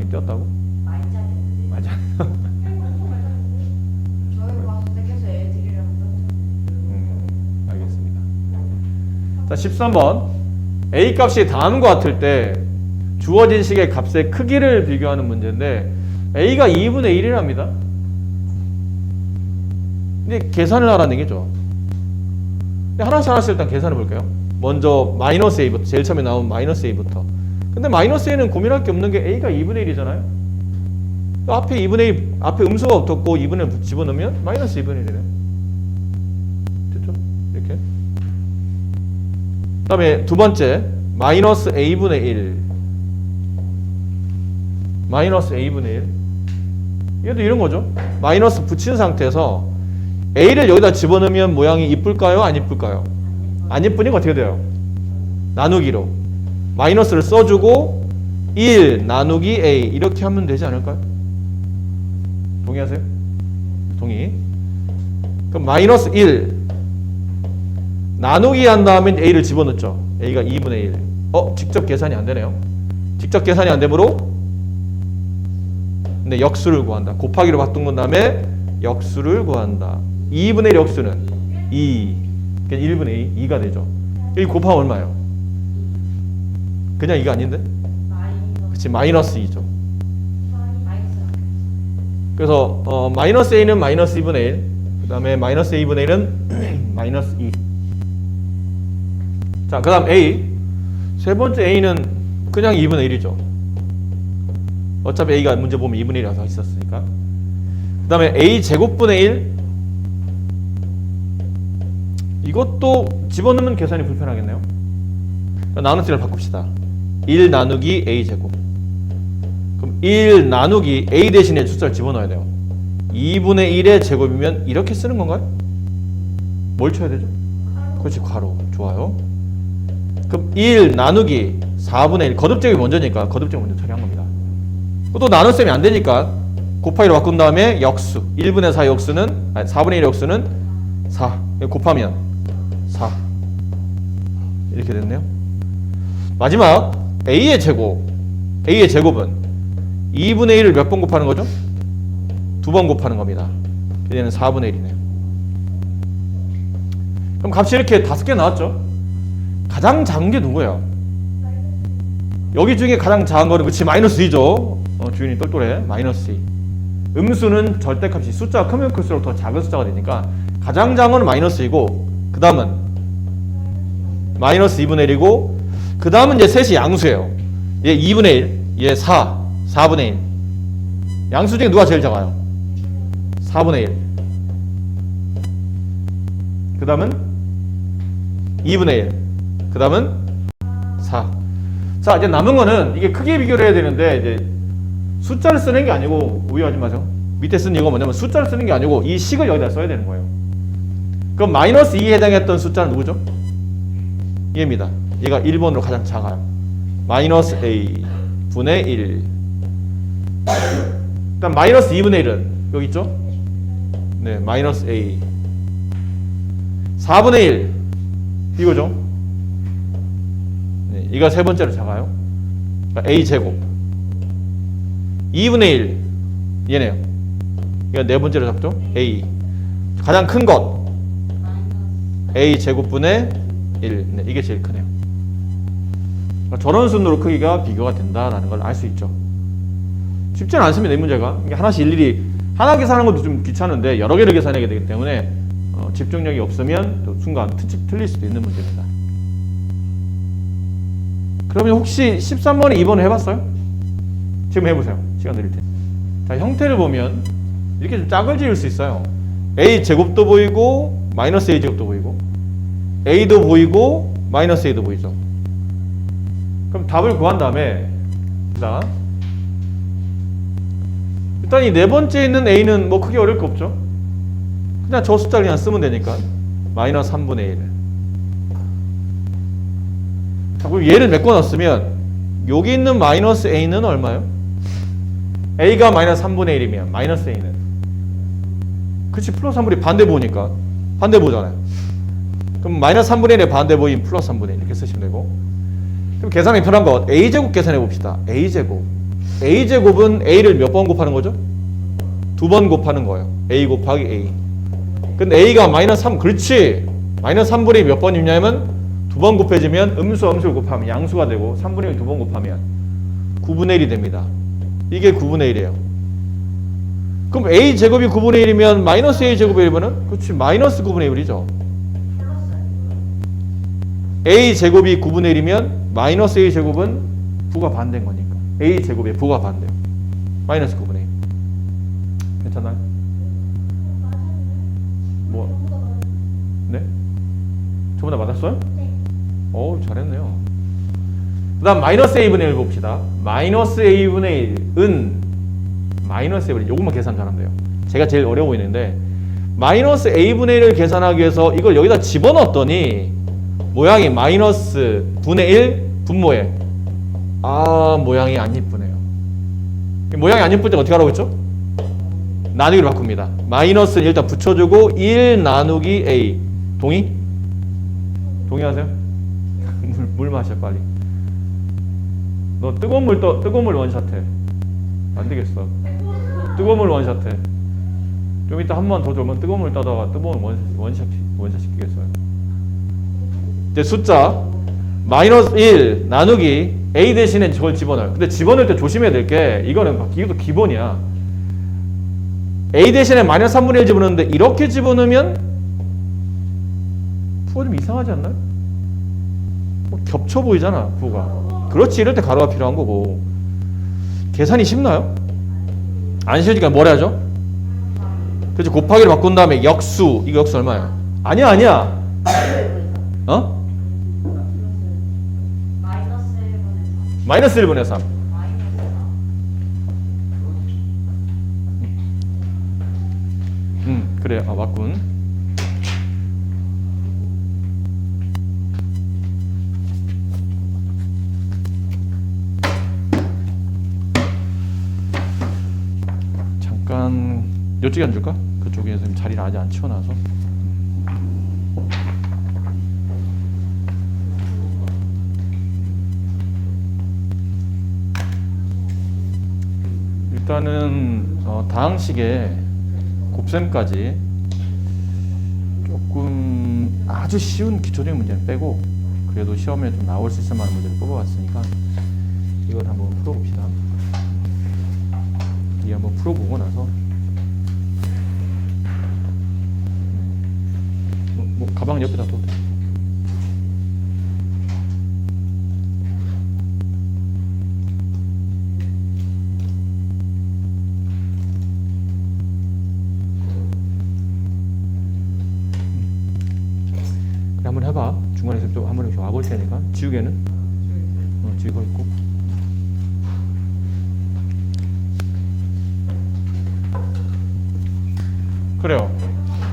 많이 띄었다고? 말짜리. 맞아. 저희 봐서 계속 애 드리라고. 알겠습니다. 자, 13번. A 값이 다음과 같을 때 주어진 식의 값의 크기를 비교하는 문제인데 A가 2분의 1이랍니다. 근데 계산을 하라는 얘기죠. 근데 하나씩 일단 계산해 볼게요. 먼저 마이너스 A부터, 제일 처음에 나온 마이너스 A부터. 근데 마이너스 A는 고민할 게 없는 게 A가 2분의 1이잖아요. 앞에 2분의 1, 앞에 음수가 없었고 2분의 1 집어넣으면 마이너스 2분의 1이네요. 됐죠? 이렇게. 그 다음에 두 번째, 마이너스 A분의 1. 마이너스 A분의 1. 얘도 이런 거죠. 마이너스 붙인 상태에서 A를 여기다 집어넣으면 모양이 이쁠까요? 안 이쁠까요? 안 이쁘니까 어떻게 돼요? 나누기로. 마이너스를 써주고 1 나누기 A 이렇게 하면 되지 않을까요? 동의하세요? 동의. 그럼 마이너스 1 나누기 한 다음에 A를 집어넣죠. A가 2분의 1. 직접 계산이 안 되네요. 직접 계산이 안 되므로 근데 역수를 구한다. 곱하기로 바꾼 다음에 역수를 구한다. 2분의 1 역수는 2. 그러니까 1분의 2, 2가 되죠. 1 곱하면 얼마예요? 그냥 2가 아닌데? 그치, 마이너스 2죠. 그래서 마이너스 A는 마이너스 2분의 1. 그 다음에 마이너스 2분의 1은 마이너스 2. 자, 그 다음 A. 세 번째 A는 그냥 2분의 1이죠. 어차피 A가 문제 보면 2분의 1이라서 있었으니까. 그 다음에 A 제곱분의 1. 이것도 집어넣으면 계산이 불편하겠네요. 나누기를 바꿉시다. 1 나누기 A 제곱. 그럼 1 나누기 A 대신에 숫자를 집어넣어야 돼요. 2분의 1의 제곱이면 이렇게 쓰는 건가요? 뭘 쳐야 되죠? 그렇지, 괄호. 좋아요. 그럼 1 나누기 4분의 1. 거듭제곱이 먼저니까 거듭제곱 먼저 처리한 겁니다. 또 나눗셈이 안 되니까 곱하기로 바꾼 다음에 역수. 1분의 4 역수는, 4분의 1 역수는 4. 곱하면 4. 이렇게 됐네요. 마지막 A의 제곱. A의 제곱은 2분의 1을 몇 번 곱하는 거죠? 2번 곱하는 겁니다. 얘는 4분의 1이네요. 그럼 값이 이렇게 5개 나왔죠? 가장 작은 게 누구예요? 여기 중에 가장 작은 거는 그치 마이너스 2죠. 주인이 똘똘해. 마이너스 2. 음수는 절대값이 숫자가 크면 클수록 더 작은 숫자가 되니까 가장 작은 건 마이너스 2고 그 다음은 마이너스 2분의 1이고 그 다음은 이제 셋이 양수예요. 얘 2분의 1, 얘 4, 4분의 1. 양수 중에 누가 제일 작아요? 4분의 1. 그 다음은 2분의 1. 그 다음은 4. 자, 이제 남은 거는 이게 크게 비교를 해야 되는데 이제 숫자를 쓰는 게 아니고 오해하지 마세요. 밑에 쓴 이유가 뭐냐면 숫자를 쓰는 게 아니고 이 식을 여기다 써야 되는 거예요. 그럼 마이너스 2에 해당했던 숫자는 누구죠? 얘입니다. 얘가 1번으로 가장 작아요. 마이너스 A 분의 1. 일단 마이너스 2분의 1은 여기 있죠? 네, 마이너스 A. 4분의 1 이거죠? 네, 이가 세 번째로 작아요. 그러니까 A 제곱. 2분의 1 얘네요. 이거 네 번째로 작죠? A. 가장 큰 것 A 제곱분의 1. 네, 이게 제일 크네요. 그러니까 저런 순으로 크기가 비교가 된다라는 걸 알 수 있죠. 쉽지는 않습니다, 이 문제가. 이게 하나씩 일일이 하나 계산하는 것도 좀 귀찮은데 여러 개를 계산하게 되기 때문에 집중력이 없으면 또 순간 틀릴 수도 있는 문제입니다. 그러면 혹시 13번에 2번을 해봤어요? 지금 해보세요. 시간 드릴 테니. 자, 형태를 보면 이렇게 좀 짝을 지을 수 있어요. A 제곱도 보이고 마이너스 A 제곱도 보이고 A도 보이고 마이너스 A도 보이죠. 그럼 답을 구한 다음에 일단 이 네 번째에 있는 A는 뭐 크게 어려울 거 없죠. 그냥 저 숫자를 그냥 쓰면 되니까 마이너스 3분의 1. 자, 그럼 얘를 메꿔놨으면 여기 있는 마이너스 A는 얼마예요? A가 마이너스 3분의 1이면 마이너스 A는 그치, 플러스 3분의 반대 보니까 반대 보잖아요. 그럼 마이너스 3분의 1의 반대 보인 플러스 3분의 1 이렇게 쓰시면 되고. 그럼 계산이 편한 거 A제곱 계산해 봅시다. A제곱 a제곱은 a를 몇 번 곱하는 거죠? 2번 곱하는 거예요. a 곱하기 a. 근데 a가 마이너스 3, 그렇지. 마이너스 3분의 2 몇 번이냐면 2번 곱해지면 음수와 음수를 곱하면 양수가 되고 3분의 1 2번 곱하면 9분의 1이 됩니다. 이게 9분의 1이에요. 그럼 a 제곱이 9분의 1이면 마이너스 a 제곱의 1이면은 그렇지 마이너스 9분의 1이죠. a 제곱이 9분의 1이면 마이너스 a 제곱은 부가 반대인 거니까 a 제곱의 부가 반대요. 마이너스 9분의 1. 괜찮나요? 뭐? 네? 저보다 맞았어요? 네. 오, 잘했네요. 그 다음 마이너스 a분의 1 봅시다. 마이너스 a분의 1은 마이너스 a분의 1 요것만 계산 잘하면 돼요. 제가 제일 어려워 보이는데 마이너스 a분의 1을 계산하기 위해서 이걸 여기다 집어넣었더니 모양이 마이너스 분의 1 분모에 모양이 안 이쁘네요. 모양이 안 이쁠 때 어떻게 하라고 했죠? 나누기로 바꿉니다. 마이너스는 일단 붙여주고 1 나누기 a. 동의? 동의하세요? 물 마셔 빨리. 너 뜨거운 물 원샷해. 안 되겠어. 뜨거운 물 원샷해. 좀 이따 한 번 더 졸면 뜨거운 물 따다가 뜨거운 원샷 시키겠어요. 이제 숫자 마이너스 1 나누기 a 대신에 저걸 집어넣어요. 근데 집어넣을 때 조심해야 될 게 이것도 기본이야. a 대신에 마이너스 3분의 1 집어넣는데 이렇게 집어넣으면 부가 좀 이상하지 않나요? 겹쳐 보이잖아 부가. 그렇지 이럴 때 가로가 필요한 거고. 계산이 쉽나요? 안 쉬우니까 뭘 해야죠? 그렇지 곱하기를 바꾼 다음에 역수. 이거 역수 얼마야? 아니야 어? 마이너스 1분의 3. 그래 맞군. 잠깐 이쪽에 앉을까? 그쪽에서 자리를 아직 안 치워놔서. 일단은 다항식에 곱셈까지 조금 아주 쉬운 기초적인 문제는 빼고 그래도 시험에 좀 나올 수 있을 만한 문제를 뽑아봤으니까 이걸 한번 풀어봅시다. 이 한번 풀어보고 나서 뭐 가방 옆에다 둬도 돼. 한번 해봐. 중간에서 또 한 번씩 와볼 테니까. 지우개는? 지우개 있고. 그래요.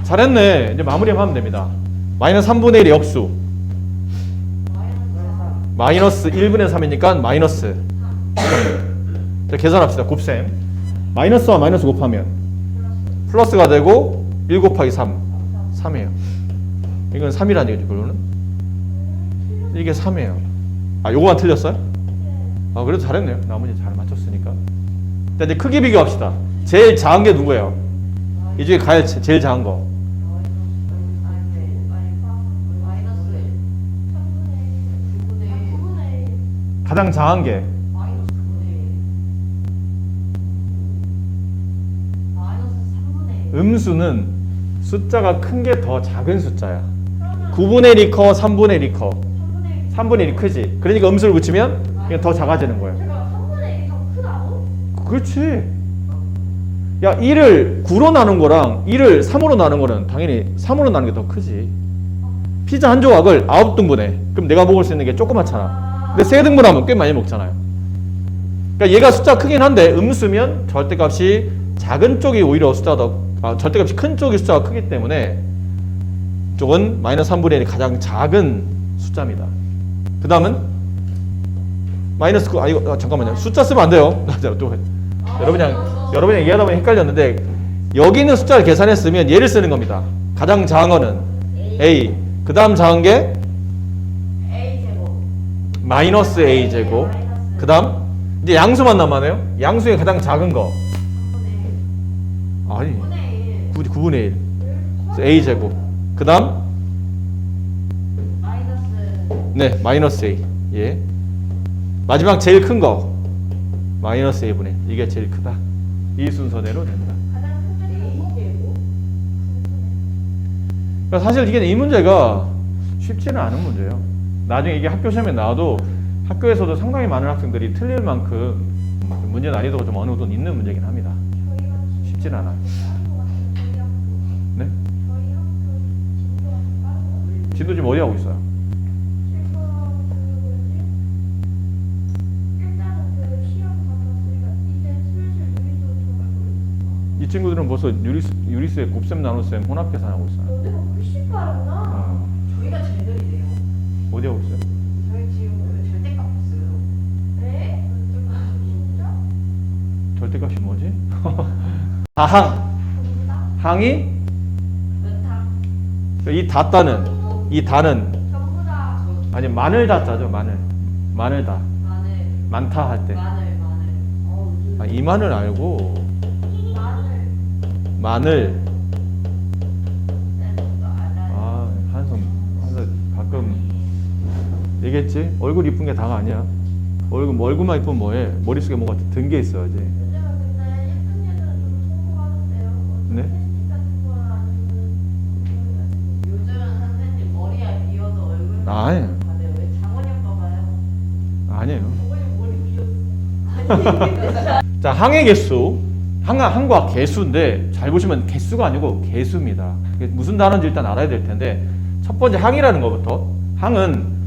잘했네. 이제 마무리하면 됩니다. 마이너스 3분의 1의 역수. 마이너스 1분의 3이니까 마이너스. 자, 계산합시다. 곱셈. 마이너스와 마이너스 곱하면 플러스가 되고 1 곱하기 3. 3이에요. 이건 3이라는 얘기죠, 결론은. 이게 3이에요. 요거만 틀렸어요? 그래도 잘했네요. 나머지 잘 맞췄으니까. 자, 이제 크기 비교합시다. 제일 작은 게 누구예요? 이 중에 제일 작은 거. 가장 작은 게. 음수는 숫자가 큰 게 더 작은 숫자야. 9분의 1이 커, 3분의 1이 커. 3분의 1이 크지. 그러니까 음수를 붙이면 이게 더 작아지는 거예요. 3분의 1이 더 크다고? 그렇지. 야, 1을 9로 나눈 거랑 1을 3으로 나눈 거는 당연히 3으로 나눈 게 더 크지. 피자 한 조각을 9등분해. 그럼 내가 먹을 수 있는 게 조그맣잖아. 근데 3등분하면 꽤 많이 먹잖아요. 그러니까 얘가 숫자가 크긴 한데 음수면 절대값이 작은 쪽이 오히려 절대값이 큰 쪽이 숫자가 크기 때문에 이쪽은 마이너스 3분의 1이 가장 작은 숫자입니다. 그 다음은 마이너스 9. 이거 잠깐만요. 숫자 쓰면 안 돼요. 여러분이 얘기하다 보니 헷갈렸는데 여기 있는 숫자를 계산했으면 얘를 쓰는 겁니다. 가장 작은 거는 A. 그 다음 작은 게 A제곱 마이너스 A제곱. 그 다음 이제 양수만 남았네요. 양수의 가장 작은 거. 3분의 1. 아니 9분의 1. 9분의 1. 그래서 a 제곱. 그 다음 마이너스. 네 마이너스 a. 예. 마지막 제일 큰 거 마이너스 a분의 1. 이게 제일 크다. 이 순서대로 됩니다. 가장 큰 A 제곱. 그러니까 사실 이게 이 문제가 쉽지는 않은 문제예요. 나중에 이게 학교 시험에 나와도 학교에서도 상당히 많은 학생들이 틀릴 만큼 문제 난이도가 좀 어느 정도 있는 문제긴 합니다. 저희가 쉽진 않아요. 네? 저희 학교 진도가 좀 빠른 거. 진도 지금 어디 하고 있어요? 일단은 그 시험 받았으니까 이제 슬슬 유리도 들어가고 있어. 이 친구들은 벌써 유리수의 곱셈 나눗셈 혼합 계산하고 있어요. 너네가 훨씬 빠르구나. 저희가 제일 느리대요. 어디 하고 있어요? 저희 지금 그 절대값 없어요. 네? 진짜? 절대값이 뭐지? 다항. 전부다? 항이 몇 학? 이 다따는 이 다는 전부다. 아니 마늘 다자죠. 마늘 다 마늘, 많다 할 때. 마늘. 아, 이 마늘 알고 마늘. 아 한숨 가끔 얘기했지. 얼굴 이쁜 게 다가 아니야. 얼굴만 이쁘면 뭐해? 머릿속에 뭔가 든 게 있어야지. 요즘은 근데 예쁜 애들은 좀 성공하던데요. 네? 텍스팅 같은 거는 아니면 요즘은 선생님 머리에 비어도 얼굴 아니. 다들 왜 장원이 오빠 봐요? 아니에요. 장원이 머리 비었어. 자, 항의 개수. 항과 개수인데 잘 보시면 개수가 아니고 개수입니다. 이게 무슨 단어인지 일단 알아야 될 텐데 첫 번째 항이라는 것부터 항은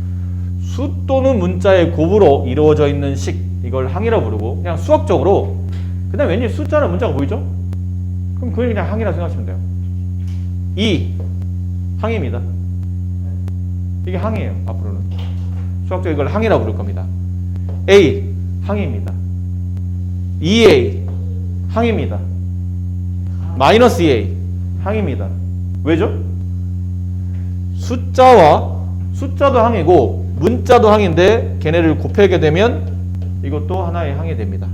수 또는 문자의 곱으로 이루어져 있는 식 이걸 항이라고 부르고 그냥 수학적으로 그다음 왠지 숫자나 문자가 보이죠? 그럼 그걸 그냥 항이라고 생각하시면 돼요. 2 항입니다. 이게 항이에요. 앞으로는 수학적으로 이걸 항이라고 부를 겁니다. A 항입니다. 2A 항입니다. 마이너스 2A 항입니다. 왜죠? 숫자도 항이고 문자도 항인데 걔네를 곱하게 되면 이것도 하나의 항이 됩니다.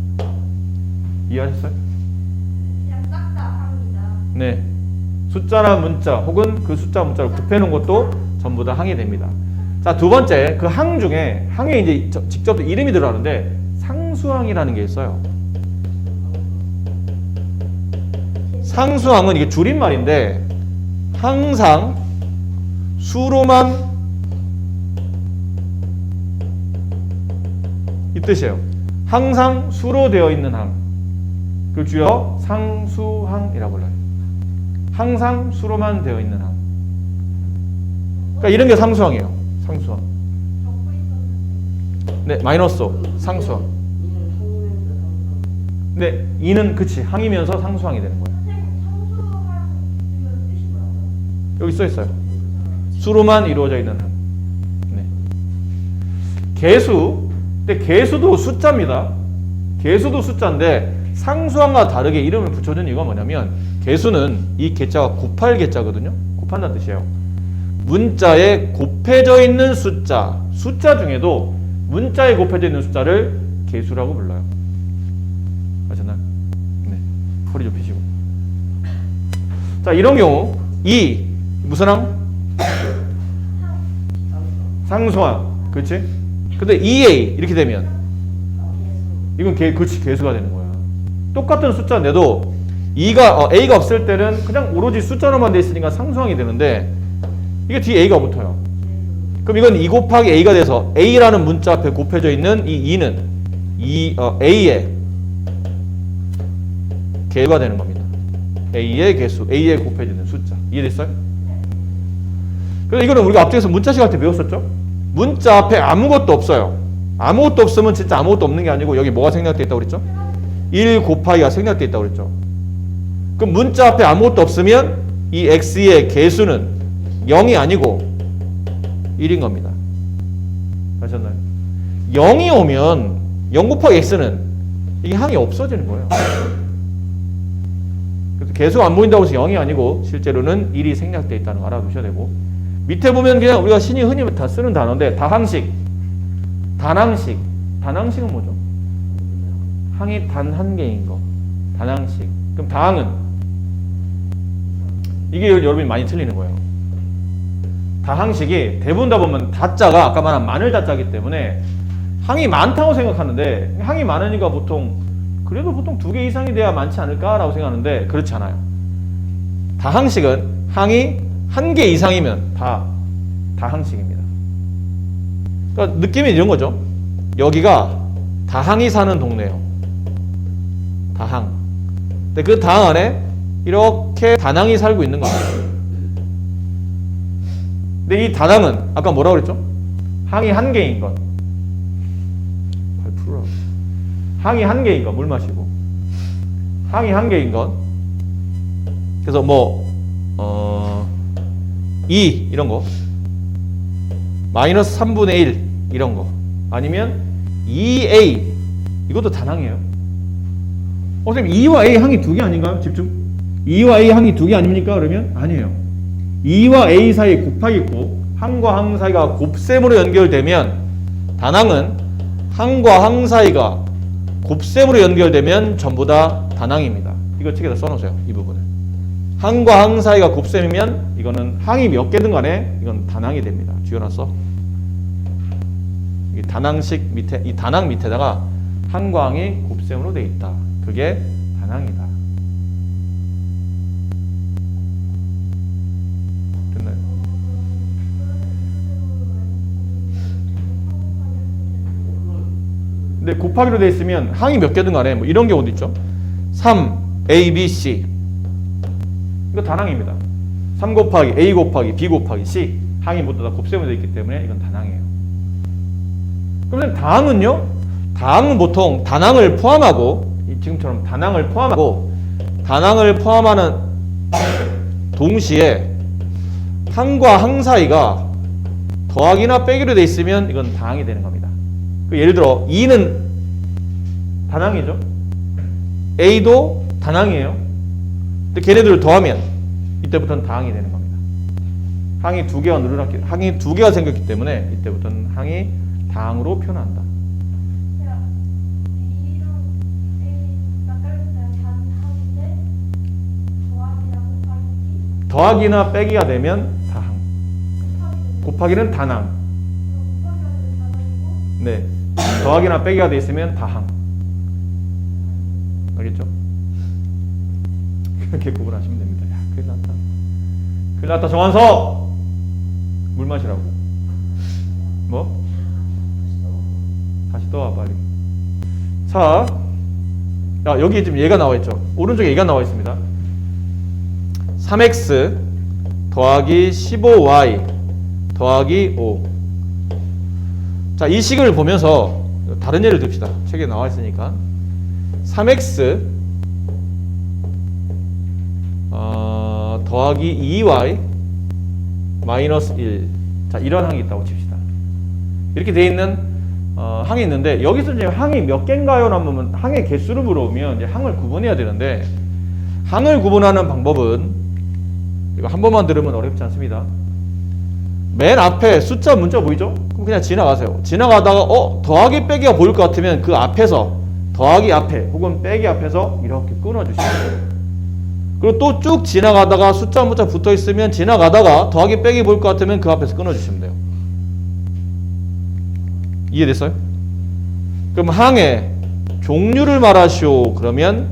이해하셨어요? 그냥 싹 다 합니다. 네. 숫자나 문자 혹은 그 숫자 문자를 곱해놓은 것도 전부 다 항이 됩니다. 자, 두 번째 그 항 중에 항에 이제 직접 이름이 들어가는데 상수항이라는 게 있어요. 상수항은 이게 줄임말인데 항상 수로만 이 뜻이에요. 항상 수로 되어 있는 항. 그걸 줄여 상수항이라고 불러요. 항상 수로만 되어 있는 항. 그러니까 이런 게 상수항이에요. 상수항. 적고 있었는데. 네, 마이너스 5. 상수항. 네, 이는 그치 항이면서 상수항이 되는 거예요. 선생님 상수한 이건 뜻이 뭐라고요? 여기 써 있어요. 수로만 이루어져 있는 항. 네. 개수. 근데 개수도 숫자입니다. 개수도 숫자인데 상수항과 다르게 이름을 붙여준 이유가 뭐냐면 개수는 이 개자가 곱할 개자거든요. 곱한다는 뜻이에요. 문자에 곱해져 있는 숫자 중에도 문자에 곱해져 있는 숫자를 개수라고 불러요. 아셨나요? 네. 허리 좀 펴시고. 자, 이런 경우 이 무슨 항? 상수항. 그렇지? 근데 2a 이렇게 되면 이건 그렇지 개수가 되는 거야. 똑같은 숫자인데도 A가 없을 때는 그냥 오로지 숫자로만 돼 있으니까 상수항이 되는데 이게 뒤에 A가 붙어요. 그럼 이건 2 곱하기 A가 돼서 A라는 문자 앞에 곱해져 있는 이 2는 A의 개수가 되는 겁니다. A의 개수, A에 곱해지는 숫자. 이해됐어요? 그래서 이거는 우리가 앞쪽에서 문자 시간 때 배웠었죠? 문자 앞에 아무것도 없어요. 아무것도 없으면 진짜 아무것도 없는 게 아니고 여기 뭐가 생략되어 있다고 그랬죠? 1 곱하기가 생략되어 있다고 그랬죠? 그럼 문자 앞에 아무것도 없으면 이 x의 개수는 0이 아니고 1인 겁니다. 아셨나요? 0이 오면 0 곱하기 x는 이게 항이 없어지는 거예요. 그래서 개수가 안 보인다고 해서 0이 아니고 실제로는 1이 생략되어 있다는 거 알아두셔야 되고 밑에 보면 그냥 우리가 신이 흔히 다 쓰는 단어인데 다항식, 단항식. 단항식은 뭐죠? 항이 단 한 개인 거. 단항식. 그럼 다항은? 이게 여러분이 많이 틀리는 거예요. 다항식이 대부분 다 보면 다자가 아까 말한 마늘 다자이기 때문에 항이 많다고 생각하는데 항이 많으니까 그래도 보통 2개 이상이 돼야 많지 않을까라고 생각하는데 그렇지 않아요. 다항식은 항이 1개 이상이면 다항식입니다. 그러니까 느낌이 이런 거죠. 여기가 다항이 사는 동네예요. 다항. 근데 그 다항 안에 이렇게 단항이 살고 있는 겁니다. 근데 이 단항은 아까 뭐라고 그랬죠? 항이 1개인 것. 항이 1개인 것. 물 마시고. 항이 1개인 것. 그래서 2 이런 거. 마이너스 3분의 1 이런 거. 아니면 2a 이것도 단항이에요. 선생님 2와 a 항이 2개 아닌가요? 집중. 2와 a 항이 2개 아닙니까? 그러면 아니에요. 2와 a 사이에 곱하기 있고 항과 항 사이가 곱셈으로 연결되면 단항은 항과 항 사이가 곱셈으로 연결되면 전부 다 단항입니다. 이거 책에다 써놓으세요. 이 부분을. 항과 항 사이가 곱셈이면 이거는 항이 몇 개든 간에 이건 단항이 됩니다. 지어놨어. 이 단항식 밑에 이 단항 밑에다가 항과 항이 곱셈으로 돼 있다. 그게 단항이다. 됐나요? 근데 곱하기로 돼 있으면 항이 몇 개든 간에 뭐 이런 경우도 있죠. 3 A, B, C 이거 단항입니다. 3 곱하기 A 곱하기 B 곱하기 C 항이 모두 다 곱셈으로 돼 있기 때문에 이건 단항이에요. 그럼 다항은요? 다항은 보통 단항을 포함하고 지금처럼 단항을 포함하는 동시에 항과 항 사이가 더하기나 빼기로 돼 있으면 이건 다항이 되는 겁니다. 예를 들어 2는 단항이죠. A도 단항이에요. 근데 걔네들을 더하면 이때부터는 다항이 되는 겁니다. 항이 2개가 생겼기 때문에 이때부터는 항이 다항으로 표현한다. 더하기나 빼기가 되면 다항. 곱하기는 단항. 네. 더하기나 빼기가 돼 있으면 다항. 알겠죠? 그렇게 구분하시면 됩니다. 야, 큰일 났다. 큰일 났다, 정한석! 물 마시라고. 뭐? 다시 떠와, 빨리. 자, 여기 지금 얘가 나와 있죠? 오른쪽에 얘가 나와 있습니다. 3x 더하기 15y 더하기 5. 자, 이 식을 보면서 다른 예를 듭시다. 책에 나와 있으니까. 3x 더하기 2y 마이너스 1. 자, 이런 항이 있다고 칩시다. 이렇게 돼 있는 항이 있는데 여기서 이제 항이 몇 개인가요? 라면 항의 개수를 물어보면 이제 항을 구분해야 되는데 항을 구분하는 방법은 이거 한 번만 들으면 어렵지 않습니다. 맨 앞에 숫자 문자 보이죠? 그럼 그냥 지나가세요. 지나가다가 더하기 빼기가 보일 것 같으면 그 앞에서 더하기 앞에 혹은 빼기 앞에서 이렇게 끊어주시면 돼요. 그리고 또 쭉 지나가다가 숫자 문자 붙어 있으면 지나가다가 더하기 빼기 보일 것 같으면 그 앞에서 끊어주시면 돼요. 이해됐어요? 그럼 항의 종류를 말하시오. 그러면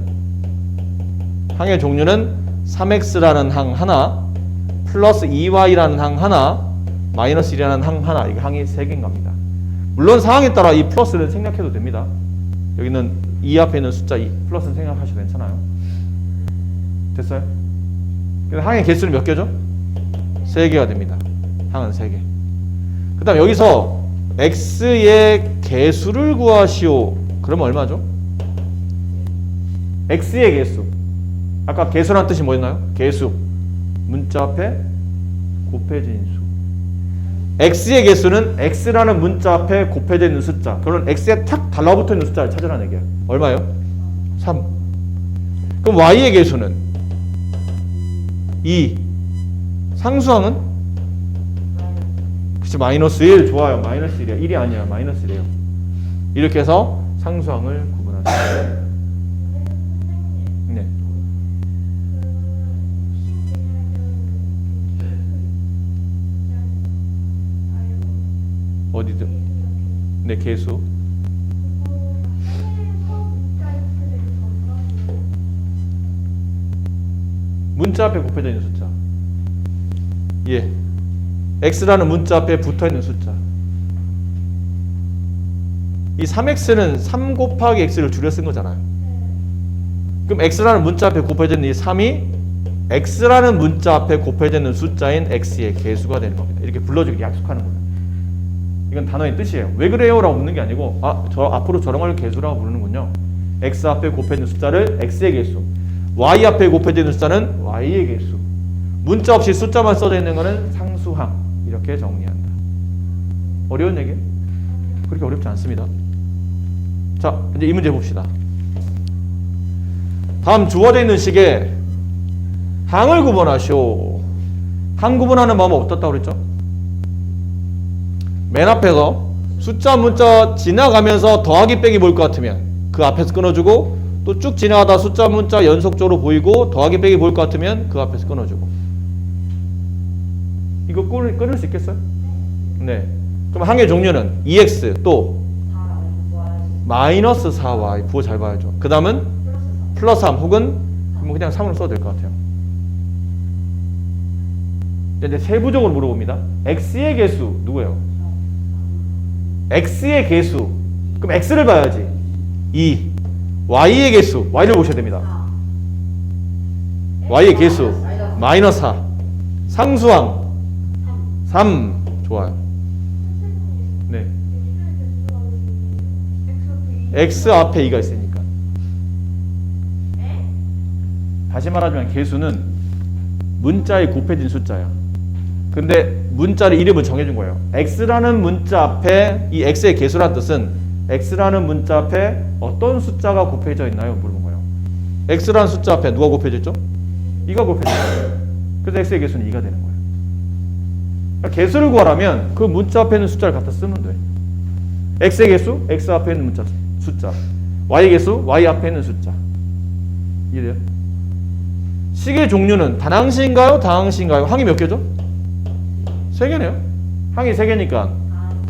항의 종류는 3x라는 항 하나, 플러스 2y라는 항 하나, 마이너스 1이라는 항 하나. 이게 항이 3개인 겁니다. 물론 상황에 따라 이 플러스를 생략해도 됩니다. 여기는 2 앞에 있는 숫자 2 플러스는 생략하셔도 괜찮아요. 됐어요? 그래서 항의 개수는 몇 개죠? 3개가 됩니다. 항은 3개. 그 다음 여기서 x의 개수를 구하시오. 그러면 얼마죠? x의 개수. 아까 개수란 뜻이 뭐였나요? 개수. 문자 앞에 곱해진 수. x의 개수는 x라는 문자 앞에 곱해져 있는 숫자. 그럼 x에 탁 달라붙어 있는 숫자를 찾으라는 얘기야. 얼마요? 3. 그럼 y의 개수는 2. 상수항은? 그치, 마이너스 1. 좋아요. 마이너스 1이야. 1이 아니야. 마이너스 1이에요. 이렇게 해서 상수항을 구분하시면 네. 어디든. 네, 개수. 문자 앞에 곱해져 있는 숫자. 예. x라는 문자 앞에 붙어 있는 숫자. 이 3x는 3 곱하기 x를 줄여 쓴 거잖아요. 그럼 x라는 문자 앞에 곱해져 있는 이 3이 x라는 문자 앞에 곱해져 있는 숫자인 x의 개수가 되는 겁니다. 이렇게 불러주기 약속하는 거예요. 이건 단어의 뜻이에요. 왜 그래요? 라고 묻는 게 아니고 저 앞으로 저런 걸 개수라고 부르는군요. x 앞에 곱해져 있는 숫자를 x의 개수, y 앞에 곱해져 있는 숫자는 y의 개수, 문자 없이 숫자만 써져 있는 거는 상수항. 이렇게 정리한다. 어려운 얘기? 그렇게 어렵지 않습니다. 자, 이제 이 문제 봅시다. 다음 주어져 있는 식에 항을 구분하시오. 항 구분하는 방법 어떻다고 그랬죠? 맨 앞에서 숫자 문자 지나가면서 더하기 빼기 보일 것 같으면 그 앞에서 끊어주고, 또 쭉 지나가다 숫자 문자 연속적으로 보이고 더하기 빼기 보일 것 같으면 그 앞에서 끊어주고. 이거 끊을 수 있겠어요? 네. 그럼 항의 종류는 2x 또 마이너스 4y. 부호 잘 봐야죠. 그 다음은 플러스 3 혹은 뭐 그냥 3으로 써도 될 것 같아요. 이제 세부적으로 물어봅니다. x의 개수 누구예요? x의 개수. 그럼 x를 봐야지. 2. y의 개수. y를 보셔야 됩니다. y의 개수 마이너스 4. 상수항 3. 좋아요. 네. x 앞에 2가 있으니까. 다시 말하자면 개수는 문자에 곱해진 숫자야. 근데 문자를 이름을 정해준 거예요. x라는 문자 앞에 이 x의 개수란 뜻은 x라는 문자 앞에 어떤 숫자가 곱해져 있나요? 물어본 거예요. x라는 숫자 앞에 누가 곱해져 있죠? 2가 곱해져 있어요. 그래서 x의 개수는 2가 되는 거예요. 그러니까 개수를 구하려면 그 문자 앞에 있는 숫자를 갖다 쓰면 돼. x의 개수, x 앞에 있는 문자 숫자. y의 개수, y 앞에 있는 숫자. 이해돼요? 식의 종류는 단항식인가요? 다항식인가요? 항이 몇 개죠? 3개네요. 항이 3개니까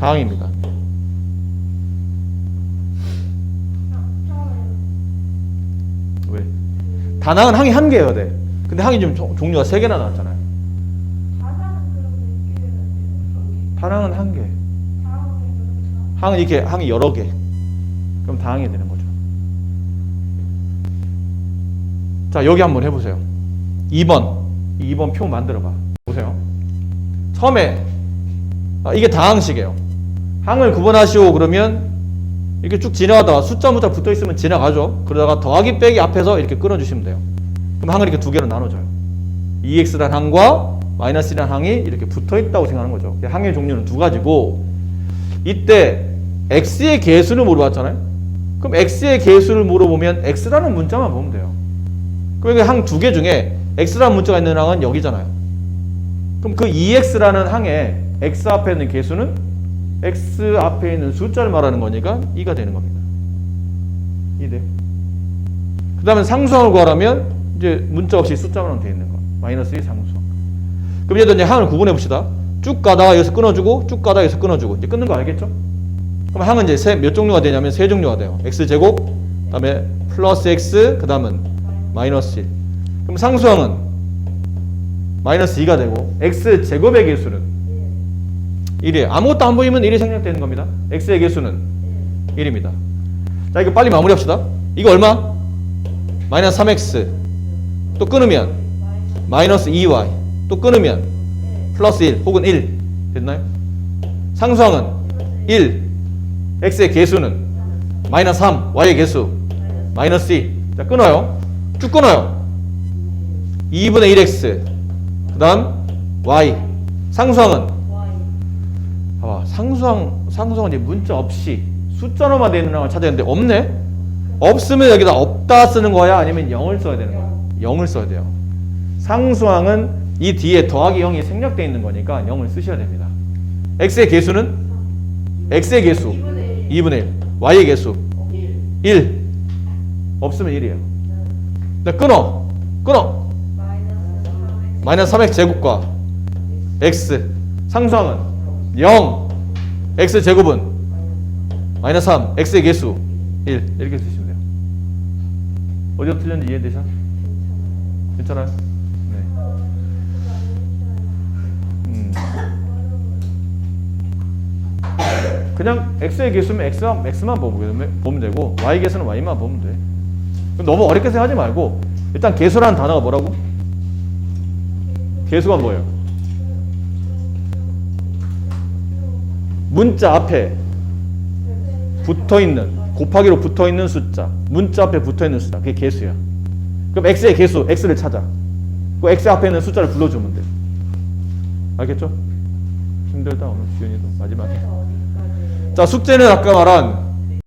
다항입니다. 왜? 단항은 항이 1개여야 돼. 근데 항이 지금 종류가 3개나 나왔잖아요. 단항은 1개. 항은 이렇게 항이 여러 개. 그럼 다항이 되는 거죠. 자, 여기 한번 해보세요. 2번 표 만들어봐. 보세요. 처음에 이게 다항식이에요. 항을 구분하시오 그러면 이렇게 쭉 지나가다가 숫자 문자 붙어 있으면 지나가죠. 그러다가 더하기 빼기 앞에서 이렇게 끊어주시면 돼요. 그럼 항을 이렇게 2개로 나눠줘요. 2x란 항과 마이너스 1란 항이 이렇게 붙어 있다고 생각하는 거죠. 항의 종류는 2가지고, 이때 x의 개수를 물어봤잖아요. 그럼 x의 개수를 물어보면 x라는 문자만 보면 돼요. 그럼 항 2개 중에 x라는 문자가 있는 항은 여기잖아요. 그럼 그 2x라는 항에 x 앞에 있는 개수는 x 앞에 있는 숫자를 말하는 거니까 2가 되는 겁니다. 이해돼요? 그 다음에 상수항을 구하려면 이제 문자 없이 숫자만 되어 있는 거. 마이너스 2 상수항. 그럼 이제 항을 구분해 봅시다. 쭉 가다가 여기서 끊어주고, 쭉 가다가 여기서 끊어주고. 이제 끊는 거 알겠죠? 그럼 항은 이제 몇 종류가 되냐면 3종류가 돼요. x제곱, 그 다음에 플러스 x, 그 다음은 마이너스 1. 그럼 상수항은 마이너스 2가 되고, x제곱의 개수는 1이에요. 아무것도 안 보이면 1이 생략되는 겁니다. x의 개수는 1입니다. 자, 이거 빨리 마무리합시다. 이거 얼마? 마이너스 3x. 또 끊으면 마이너스 2y. 또 끊으면 플러스 1 혹은 1. 됐나요? 상수항은 1. x의 개수는 마이너스 3. y의 개수 마이너스 2. 자, 끊어요. 쭉 끊어요. 2분의 1x. 그 다음 y. 상수항은 봐봐. 상수항은 이제 문자 없이 숫자로만 되어 있는 항을 찾아야 되는데 없네? 없으면 여기다 없다 쓰는 거야? 아니면 0을 써야 되는 거야? 0을 써야 돼요. 상수항은 이 뒤에 더하기 0이 생략되어 있는 거니까 0을 쓰셔야 됩니다. x의 개수는 x의 개수 2분의 1, y의 개수 1. 없으면 1이에요. 네, 끊어. 마이너스 3x 제곱과 x 상수항은 0, x 제곱은 마이너스 3, x의 개수 1 이렇게 쓰시면 돼요. 어디가 틀렸는지 이해되셔? 괜찮아요? 네. 그냥 x의 개수면 x만 보면 되고 y 개수는 y만 보면 돼. 너무 어렵게 생각하지 말고 일단 개수라는 단어가 뭐라고? 개수가 뭐예요? 문자 앞에 붙어있는 곱하기로 붙어있는 숫자, 문자 앞에 붙어있는 숫자, 그게 개수야. 그럼 x의 개수, x를 찾아. 그 x 앞에 있는 숫자를 불러주면 돼. 알겠죠? 힘들다 오늘 지훈이도 마지막에. 자, 숙제는 아까 말한